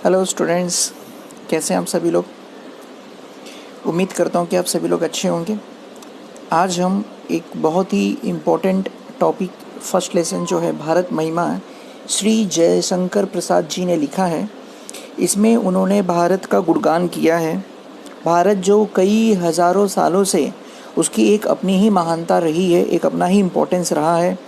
Hello students, कैसे हैं आप सभी लोग। उम्मीद करता हूं कि आप सभी लोग अच्छे होंगे। आज हम एक बहुत ही इम्पोर्टेंट टॉपिक, फर्स्ट लेसन जो है भारत महिमा, श्री जयशंकर प्रसाद जी ने लिखा है। इसमें उन्होंने भारत का गुणगान किया है। भारत जो कई हज़ारों सालों से उसकी एक अपनी ही महानता रही है, एक अपना ही इम्पोर्टेंस रहा है।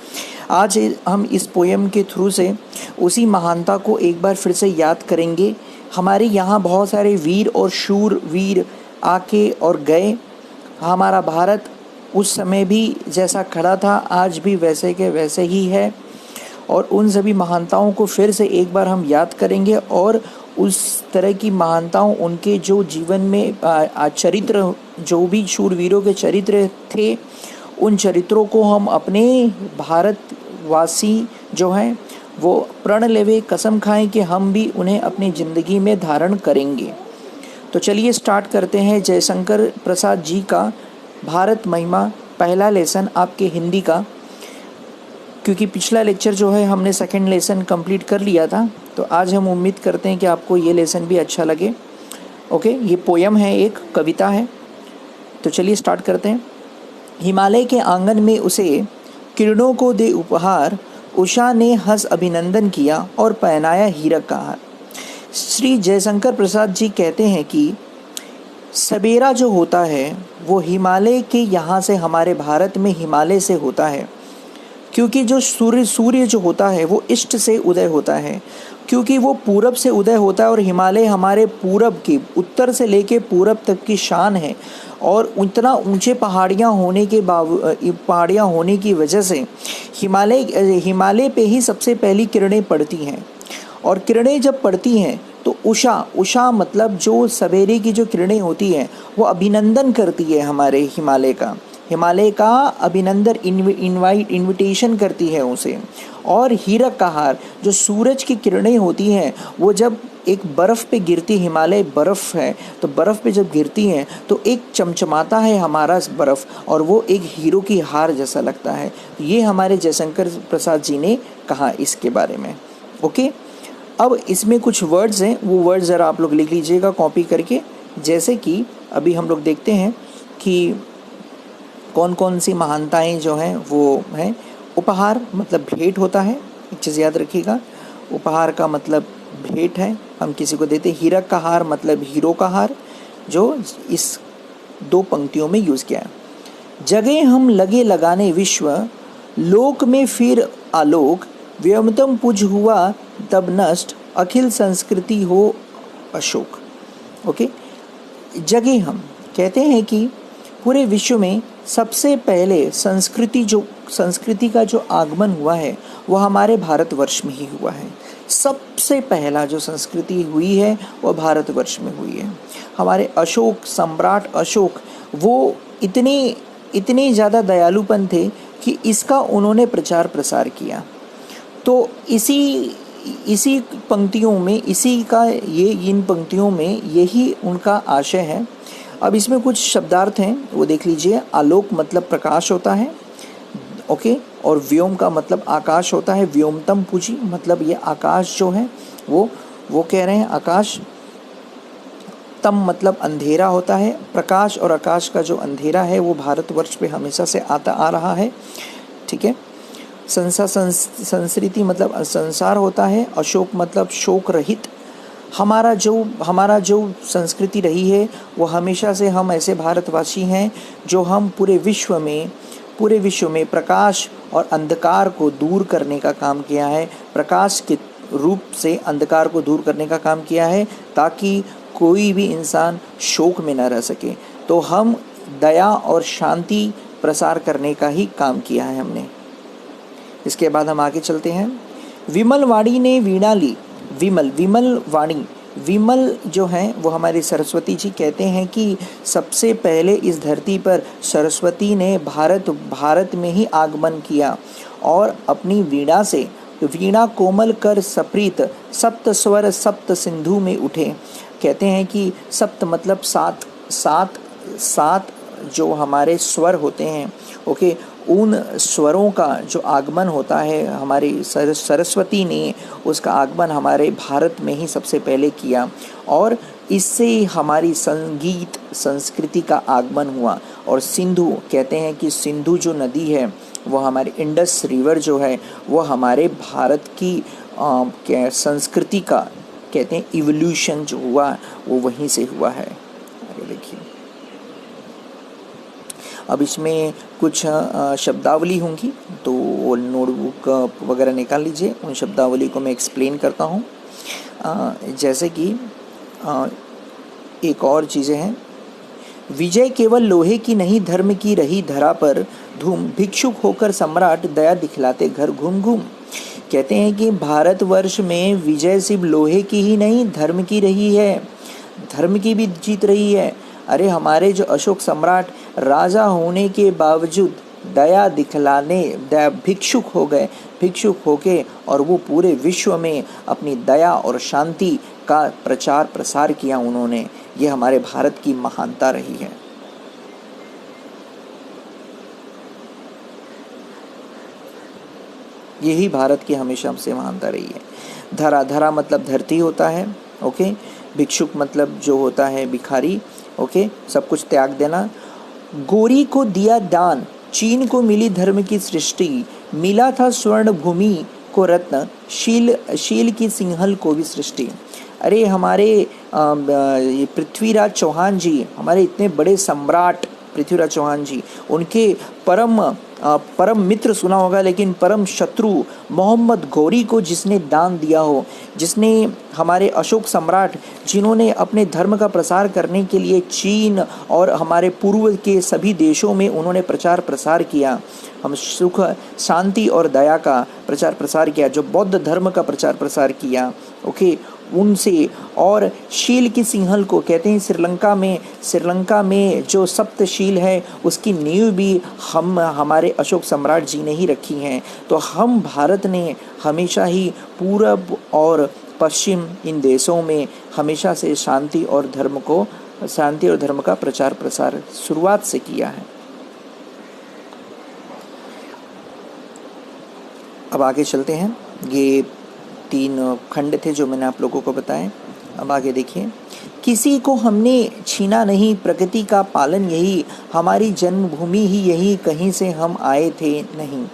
आज हम इस पोएम के थ्रू से उसी महानता को एक बार फिर से याद करेंगे। हमारे यहाँ बहुत सारे वीर और शूर वीर आके और गए। हमारा भारत उस समय भी जैसा खड़ा था आज भी वैसे के वैसे ही है, और उन सभी महानताओं को फिर से एक बार हम याद करेंगे और उस तरह की महानताओं, उनके जो जीवन में चरित्र, जो भी शूरवीरों के चरित्र थे, उन चरित्रों को हम अपने भारतवासी जो हैं वो प्रण लेवे, कसम खाएं कि हम भी उन्हें अपनी ज़िंदगी में धारण करेंगे। तो चलिए स्टार्ट करते हैं जयशंकर प्रसाद जी का भारत महिमा, पहला लेसन आपके हिंदी का। क्योंकि पिछला लेक्चर जो है हमने सेकंड लेसन कंप्लीट कर लिया था, तो आज हम उम्मीद करते हैं कि आपको ये लेसन भी अच्छा लगे। ओके, ये पोयम है, एक कविता है। तो चलिए स्टार्ट करते हैं। हिमालय के आंगन में उसे किरणों को दे उपहार, उषा ने हंस अभिनंदन किया और पहनाया हीरक का हार। श्री जयशंकर प्रसाद जी कहते हैं कि सवेरा जो होता है वो हिमालय के यहाँ से, हमारे भारत में हिमालय से होता है। क्योंकि जो सूर्य जो होता है वो ईस्ट से उदय होता है, क्योंकि वो पूरब से उदय होता है। और हिमालय हमारे पूरब की, उत्तर से लेके पूरब तक की शान है। और इतना ऊंचे पहाड़ियाँ होने की वजह से हिमालय पे ही सबसे पहली किरणें पड़ती हैं। और किरणें जब पड़ती हैं तो उषा मतलब जो सवेरे की जो किरणें होती हैं वो अभिनंदन करती है हमारे हिमालय का अभिनंदन, इन्विटेशन करती है उसे। और हीरक का हार, जो सूरज की किरणें होती हैं वो जब एक बर्फ़ पे गिरती, हिमालय बर्फ़ है तो बर्फ़ पे जब गिरती हैं तो एक चमचमाता है हमारा बर्फ़, और वो एक हीरो की हार जैसा लगता है। ये हमारे जयशंकर प्रसाद जी ने कहा इसके बारे में। ओके, अब इसमें कुछ वर्ड्स हैं, वो वर्ड्स ज़रा आप लोग लिख लीजिएगा कॉपी करके। जैसे कि अभी हम लोग देखते हैं कि कौन कौन सी महानताएं जो हैं वो हैं। उपहार मतलब भेंट होता है, एक चीज़ याद रखिएगा, उपहार का मतलब भेंट है, हम किसी को देते। हीरक का हार मतलब हीरो का हार, जो इस दो पंक्तियों में यूज़ किया है। जगह हम लगे लगाने विश्व, लोक में फिर आलोक, व्योमतम पुज हुआ तब नष्ट, अखिल संस्कृति हो अशोक। ओके, जगह हम कहते हैं कि पूरे विश्व में सबसे पहले संस्कृति का जो आगमन हुआ है वो हमारे भारतवर्ष में ही हुआ है। सबसे पहला जो संस्कृति हुई है वो भारतवर्ष में हुई है। हमारे अशोक, सम्राट अशोक, वो इतने ज़्यादा दयालुपन थे कि इसका उन्होंने प्रचार प्रसार किया। तो इसी पंक्तियों में, इन पंक्तियों में यही उनका आशय है। अब इसमें कुछ शब्दार्थ हैं, वो देख लीजिए। आलोक मतलब प्रकाश होता है, ओके, और व्योम का मतलब आकाश होता है। व्योमतम पूजी मतलब ये आकाश जो है वो कह रहे हैं आकाश। तम मतलब अंधेरा होता है। प्रकाश और आकाश का जो अंधेरा है वो भारतवर्ष पे हमेशा से आता आ रहा है, ठीक है। संस्कृति मतलब संसार होता है। अशोक मतलब शोक रहित। हमारा जो संस्कृति रही है वो हमेशा से, हम ऐसे भारतवासी हैं जो हम पूरे विश्व में प्रकाश और अंधकार को दूर करने का काम किया है। प्रकाश के रूप से अंधकार को दूर करने का काम किया है, ताकि कोई भी इंसान शोक में न रह सके। तो हम दया और शांति प्रसार करने का ही काम किया है हमने। इसके बाद हम आगे चलते हैं। विमल वाणी ने वीणा ली। विमल वाणी, विमल जो हैं वो हमारी सरस्वती जी। कहते हैं कि सबसे पहले इस धरती पर सरस्वती ने भारत में ही आगमन किया और अपनी वीणा से, वीणा कोमल कर सप्रीत, सप्त स्वर सप्त सिंधु में उठे। कहते हैं कि सप्त मतलब सात जो हमारे स्वर होते हैं, ओके, उन स्वरों का जो आगमन होता है, हमारी सरस्वती ने उसका आगमन हमारे भारत में ही सबसे पहले किया और इससे हमारी संगीत संस्कृति का आगमन हुआ। और सिंधु कहते हैं कि सिंधु जो नदी है वो हमारे इंडस रिवर जो है वो हमारे भारत की क्या संस्कृति का कहते हैं इवोल्यूशन जो हुआ वो वहीं से हुआ है। आगे देखिए, अब इसमें कुछ शब्दावली होंगी तो नोटबुक वगैरह निकाल लीजिए, उन शब्दावली को मैं एक्सप्लेन करता हूँ। जैसे कि एक और चीज़ें हैं, विजय केवल लोहे की नहीं धर्म की रही धरा पर धूम, भिक्षुक होकर सम्राट दया दिखलाते घर घूम घूम। कहते हैं कि भारतवर्ष में विजय सिर्फ लोहे की ही नहीं धर्म की रही है, धर्म की भी जीत रही है। अरे हमारे जो अशोक सम्राट राजा होने के बावजूद दया दिखलाने भिक्षुक हो गए, भिक्षुक होके और वो पूरे विश्व में अपनी दया और शांति का प्रचार प्रसार किया उन्होंने। ये हमारे भारत की महानता रही है। यही भारत की हमेशा से महानता रही है। धरा, धरा मतलब धरती होता है, ओके। भिक्षुक मतलब जो होता है भिखारी, ओके, सब कुछ त्याग देना। गोरी को दिया दान, चीन को मिली धर्म की सृष्टि, मिला था स्वर्ण भूमि को रत्न, शील की सिंहल को भी सृष्टि। अरे हमारे पृथ्वीराज चौहान जी, हमारे इतने बड़े सम्राट पृथ्वीराज चौहान जी, उनके परम मित्र सुना होगा लेकिन परम शत्रु मोहम्मद गौरी को जिसने दान दिया हो, जिसने हमारे अशोक सम्राट जिन्होंने अपने धर्म का प्रसार करने के लिए चीन और हमारे पूर्व के सभी देशों में उन्होंने प्रचार प्रसार किया, हम सुख शांति और दया का प्रचार प्रसार किया, जो बौद्ध धर्म का प्रचार प्रसार किया, ओके, उनसे। और शील की सिंहल को कहते हैं श्रीलंका में जो सप्तशील है उसकी नींव भी हमारे अशोक सम्राट जी ने ही रखी हैं। तो हम भारत ने हमेशा ही पूरब और पश्चिम इन देशों में हमेशा से शांति और धर्म का प्रचार प्रसार शुरुआत से किया है। अब आगे चलते हैं, ये 3 खंड थे जो मैंने आप लोगों को बताए। अब आगे देखिए, किसी को हमने छीना नहीं, प्रकृति का पालन यही, हमारी जन्मभूमि ही यही, कहीं से हम आए थे नहीं।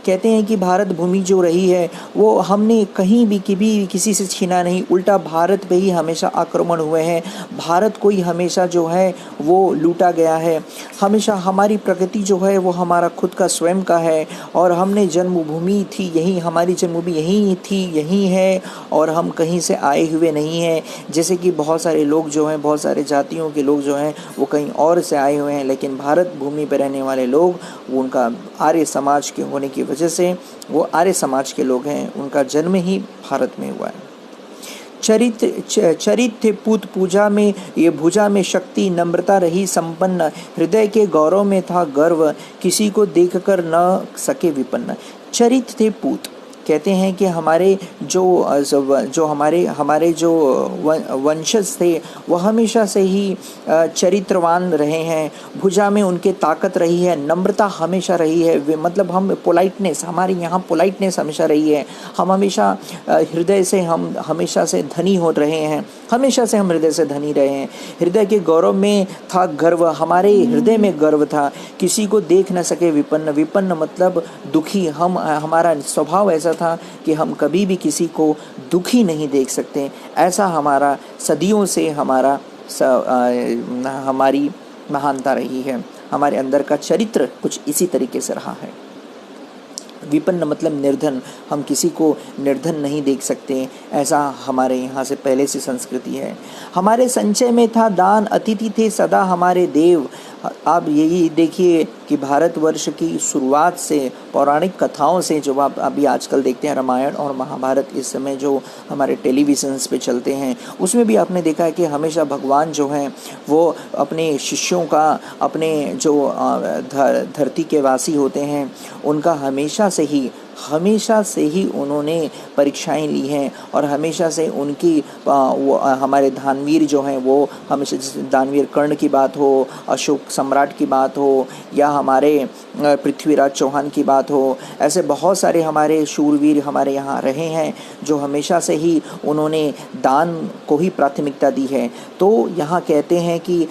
कहते हैं कि भारत भूमि जो रही है वो हमने कहीं भी किसी से छीना नहीं, उल्टा भारत पे ही हमेशा आक्रमण हुए हैं, भारत को ही हमेशा जो है वो लूटा गया है। हमेशा हमारी प्रकृति जो है वो हमारा खुद का स्वयं का है और हमने जन्मभूमि थी यही, हमारी जन्मभूमि यही थी, यही है और हम कहीं से आए हुए नहीं हैं। जैसे कि बहुत सारे लोग जो हैं, बहुत सारे जातियों के लोग जो हैं वो कहीं और से आए हुए हैं, लेकिन भारत भूमि पर रहने वाले लोग वो उनका आर्य समाज के होने की वजह से वो आर्य समाज के लोग हैं, उनका जन्म ही भारत में हुआ है। चरित्र पूत पूजा में ये भुजा में शक्ति, नम्रता रही संपन्न, हृदय के गौरव में था गर्व, किसी को देखकर न सके विपन्न। चरित्र थे पूत, कहते हैं कि हमारे जो हमारे जो वंशज थे वो हमेशा से ही चरित्रवान रहे हैं, भुजा में उनके ताकत रही है, नम्रता हमेशा रही है, मतलब हम पोलाइटनेस, हमारे यहाँ पोलाइटनेस हमेशा रही है, हम हमेशा हृदय से हम हमेशा से धनी हो रहे हैं, हमेशा से हम हृदय से धनी रहे हैं। हृदय के गौरव में था गर्व, हमारे हृदय में गर्व था, किसी को देख न सके विपन्न, विपन्न मतलब दुखी, हमारा स्वभाव ऐसा था कि हम कभी भी किसी को दुखी नहीं देख सकते। ऐसा हमारा सदियों से हमारी महानता रही है, हमारे अंदर का चरित्र कुछ इसी तरीके से रहा है। विपन्न मतलब निर्धन, हम किसी को निर्धन नहीं देख सकते, ऐसा हमारे यहाँ से पहले से संस्कृति है। हमारे संचय में था दान, अतिथि थे सदा हमारे देव। आप यही देखिए कि भारतवर्ष की शुरुआत से पौराणिक कथाओं से जो आप अभी आजकल देखते हैं, रामायण और महाभारत इस समय जो हमारे टेलीविजन्स पे चलते हैं, उसमें भी आपने देखा है कि हमेशा भगवान जो हैं वो अपने शिष्यों का, अपने जो धरती के वासी होते हैं उनका हमेशा से ही हमेशा से ही उन्होंने परीक्षाएं ली हैं और हमेशा से उनकी हमारे दानवीर जो हैं वो हमेशा, जैसे दानवीर कर्ण की बात हो, अशोक सम्राट की बात हो, या हमारे पृथ्वीराज चौहान की बात हो, ऐसे बहुत सारे हमारे शूरवीर हमारे यहाँ रहे हैं जो हमेशा से ही उन्होंने दान को ही प्राथमिकता दी है। तो यहाँ कहते हैं कि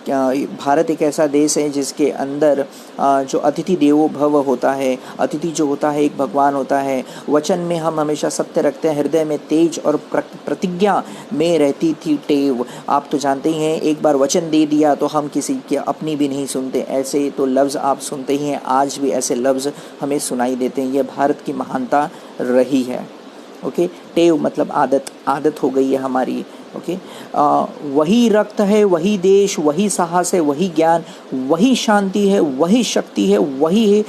भारत एक ऐसा देश है जिसके अंदर जो अतिथि देवो भव होता है, अतिथि जो होता है एक भगवान होता है। वचन में हम हमेशा सत्य रखते हैं, हृदय में तेज और प्रतिज्ञा में रहती थी टेव। आप तो जानते ही हैं, एक बार वचन दे दिया तो हम किसी की अपनी भी नहीं सुनते। ऐसे तो लफ्ज़ आप सुनते ही हैं, आज भी ऐसे लफ्ज़ हमें सुनाई देते हैं। यह भारत की महानता रही है। ओके, टेव मतलब आदत, आदत हो गई है हमारी। ओके, वही रक्त है, वही देश, वही साहस है, वही ज्ञान, वही शांति है, वही शक्ति है, वही है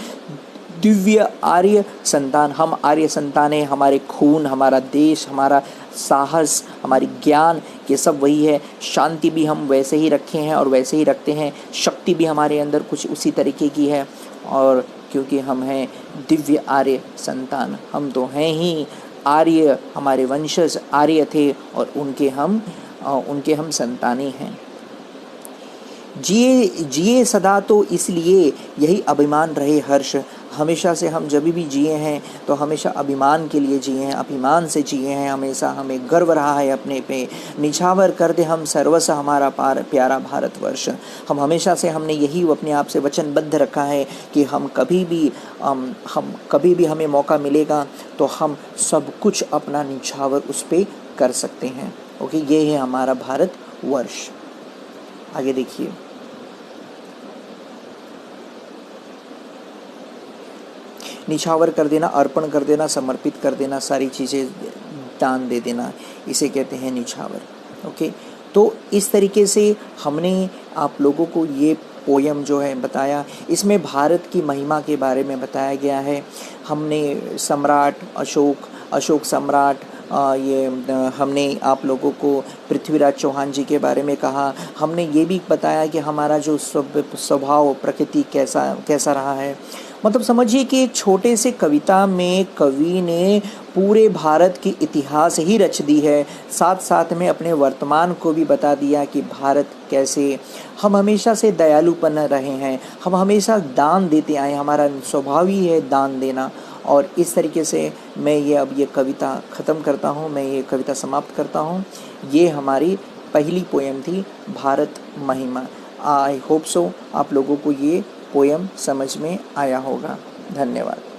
दिव्य आर्य संतान। हम आर्य संतान हैं, हमारे खून, हमारा देश, हमारा साहस, हमारी ज्ञान, ये सब वही है। शांति भी हम वैसे ही रखे हैं और वैसे ही रखते हैं, शक्ति भी हमारे अंदर कुछ उसी तरीके की है। और क्योंकि हम हैं दिव्य आर्य संतान, हम तो हैं ही आर्य, हमारे वंशज आर्य थे और उनके हम संतानी हैं। जिए सदा तो इसलिए यही अभिमान रहे हर्ष। हमेशा से हम जब भी जिए हैं तो हमेशा अभिमान के लिए जिए हैं, अभिमान से जिए हैं। हमेशा हमें गर्व रहा है अपने पे। निछावर कर दे हम सर्वस्व हमारा प्यारा भारतवर्ष। हम हमेशा से हमने यही अपने आप से वचनबद्ध रखा है कि हम कभी भी हमें मौका मिलेगा तो हम सब कुछ अपना निछावर उस पर कर सकते हैं। ओके, ये है हमारा भारतवर्ष। आगे देखिए, निछावर कर देना, अर्पण कर देना, समर्पित कर देना, सारी चीज़ें दान दे देना, इसे कहते हैं निछावर। ओके, तो इस तरीके से हमने आप लोगों को ये पोयम जो है बताया। इसमें भारत की महिमा के बारे में बताया गया है। हमने सम्राट अशोक सम्राट, हमने आप लोगों को पृथ्वीराज चौहान जी के बारे में कहा। हमने ये भी बताया कि हमारा जो स्वभाव प्रकृति कैसा रहा है। मतलब समझिए कि एक छोटे से कविता में कवि ने पूरे भारत की इतिहास ही रच दी है, साथ साथ में अपने वर्तमान को भी बता दिया कि भारत कैसे। हम हमेशा से दयालुपन रहे हैं, हम हमेशा दान देते आए, हमारा स्वभाव ही है दान देना। और इस तरीके से मैं ये कविता ख़त्म करता हूँ, मैं ये कविता समाप्त करता हूँ। ये हमारी पहली पोयम थी, भारत महिमा। आई होप सो आप लोगों को ये पोयम समझ में आया होगा। धन्यवाद।